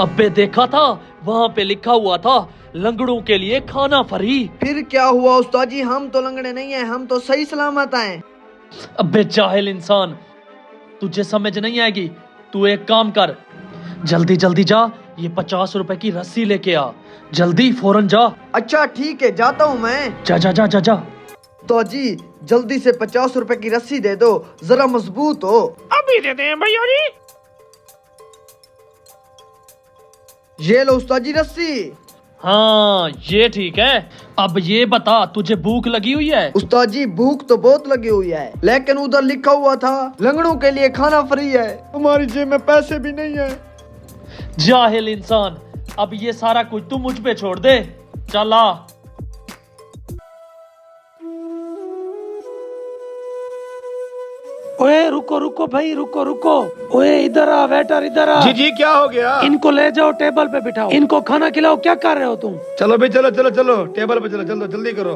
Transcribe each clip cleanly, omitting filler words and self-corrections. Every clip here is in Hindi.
अबे देखा था, वहाँ पे लिखा हुआ था लंगड़ों के लिए खाना फ्री। फिर क्या हुआ उस्ताद जी, हम तो लंगड़े नहीं हैं, हम तो सही सलामत हैं। अबे जाहिल इंसान, तुझे समझ नहीं आएगी। तू एक काम कर, जल्दी जल्दी जा, ये 50 रुपए की रस्सी लेके आ। जल्दी फौरन जा। अच्छा ठीक है, जाता हूँ मैं। जा जा जा जा जा। तो जी जल्दी से 50 रुपए की रस्सी दे दो, जरा मजबूत हो। अभी देते हैं भैया जी। ये लो उस्ताद जी रस्सी। हाँ ये ठीक है। अब ये बता, तुझे भूख लगी हुई है? उस्ताद जी भूख तो बहुत लगी हुई है, लेकिन उधर लिखा हुआ था लंगड़ों के लिए खाना फ्री है, हमारी जेब में पैसे भी नहीं है। जाहिल इंसान, अब ये सारा कुछ तू मुझ पे छोड़ दे। चला। ओए रुको रुको भाई, रुको रुको। ओए इधर आ वेटर, इधर आ। जी क्या हो गया? इनको ले जाओ, टेबल पे बिठाओ, इनको खाना खिलाओ। क्या कर रहे हो तुम? चलो भाई, चलो चलो चलो, टेबल पे चलो, चलो जल्दी करो।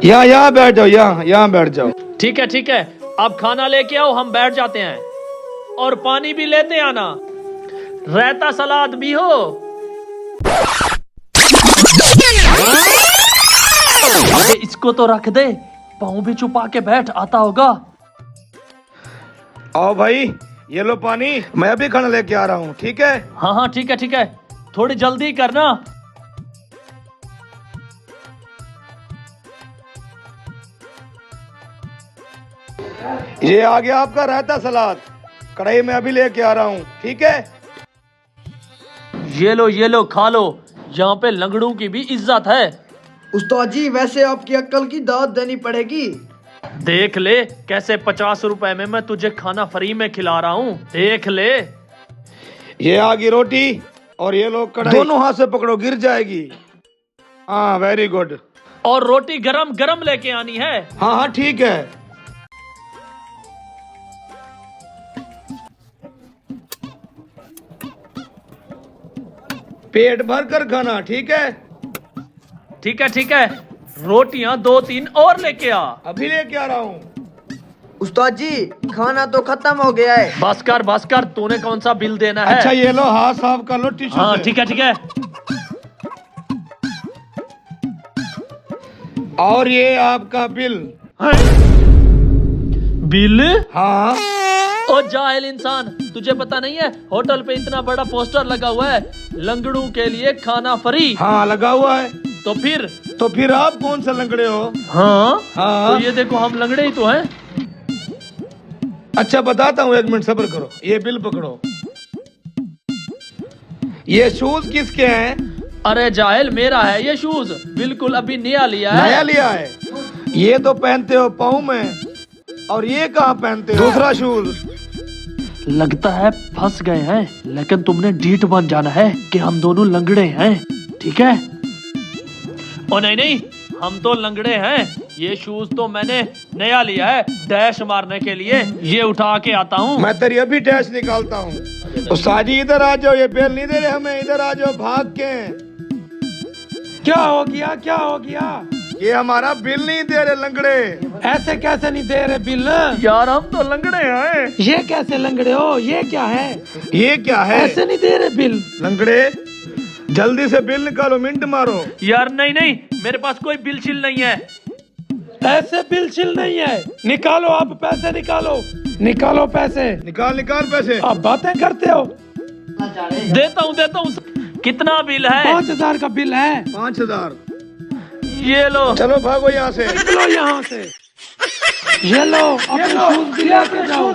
यहाँ बैठ जाओ, यहाँ बैठ जाओ। ठीक है, अब खाना लेके आओ, हम बैठ जाते हैं। और पानी भी लेते आना, रायता सलाद भी हो। अबे इसको तो रख दे, पाँव भी छुपा के बैठ, आता होगा। आओ भाई, ये लो पानी, मैं अभी खाना लेके आ रहा हूँ, ठीक है? हाँ ठीक है, थोड़ी जल्दी करना। ये आ गया आपका रायता सलाद, कढ़ाई में अभी लेके आ रहा हूँ, ठीक है? ये लो खा लो, यहाँ पे लंगड़ों की भी इज्जत है। उस्ताद जी वैसे आपकी अक्ल की दाद देनी पड़ेगी। देख ले कैसे 50 रुपए में मैं तुझे खाना फ्री में खिला रहा हूँ, देख ले। ये आ गई रोटी और ये लो कढ़ाई, दोनों हाथ से पकड़ो, गिर जाएगी। हाँ वेरी गुड। और रोटी गरम गरम लेके आनी है। हाँ ठीक है। पेट भर कर खाना, ठीक है? ठीक है, रोटियां 2-3 और लेके आ। अभी लेके आ रहा हूँ। उस्ताद जी खाना तो खत्म हो गया है। बस कर, तूने कौन सा बिल देना है? अच्छा ये लो, हाथ साफ कर लो टिश्यू हाँ से। ठीक है। और ये आपका बिल। बिल? हाँ। ओ जाहिल इंसान, तुझे पता नहीं है होटल पे इतना बड़ा पोस्टर लगा हुआ है, लंगड़ों के लिए खाना फ्री। हाँ लगा हुआ है। तो फिर आप कौन से लंगड़े हो? हाँ हाँ। तो ये देखो, हम लंगड़े ही तो हैं। अच्छा बताता हूँ, 1 मिनट सब्र करो। ये बिल पकड़ो। ये शूज किसके हैं? अरे जाहिल, मेरा है ये शूज, बिल्कुल अभी नया लिया है। नया लिया है? ये तो पहनते हो पाँव में, और ये कहाँ पहनते हो दूसरा शूज? लगता है फंस गए हैं, लेकिन तुमने डीट बन जाना है कि हम दोनों लंगड़े हैं, ठीक है? ओ नहीं, हम तो लंगड़े हैं। ये शूज तो मैंने नया लिया है डैश मारने के लिए। ये उठा के आता हूँ। मैं तेरी अभी डैश निकालता हूँ। उस्ताद जी इधर आ जाओ, ये बिल नहीं दे रहे हमें, इधर आ जाओ भाग के। क्या हो गया? ये हमारा बिल नहीं दे रहे लंगड़े। ऐसे कैसे नहीं दे रहे बिल? यार हम तो लंगड़े हैं। ये कैसे लंगड़े हो? ये क्या है? ये क्या है? ऐसे नहीं दे रहे बिल। लंगड़े जल्दी से बिल निकालो, मिंट मारो। यार नहीं, मेरे पास कोई बिल छिल नहीं है। ऐसे बिल छिल नहीं है। निकालो, आप पैसे निकालो पैसे। निकाल पैसे। आप बातें करते हो। देता हूँ। कितना बिल है? 5000 का बिल है। 5000। ये लो। चलो भागो यहाँ से। निकलो यहाँ से। ये लो, अपने शूज भी लेके जाओ।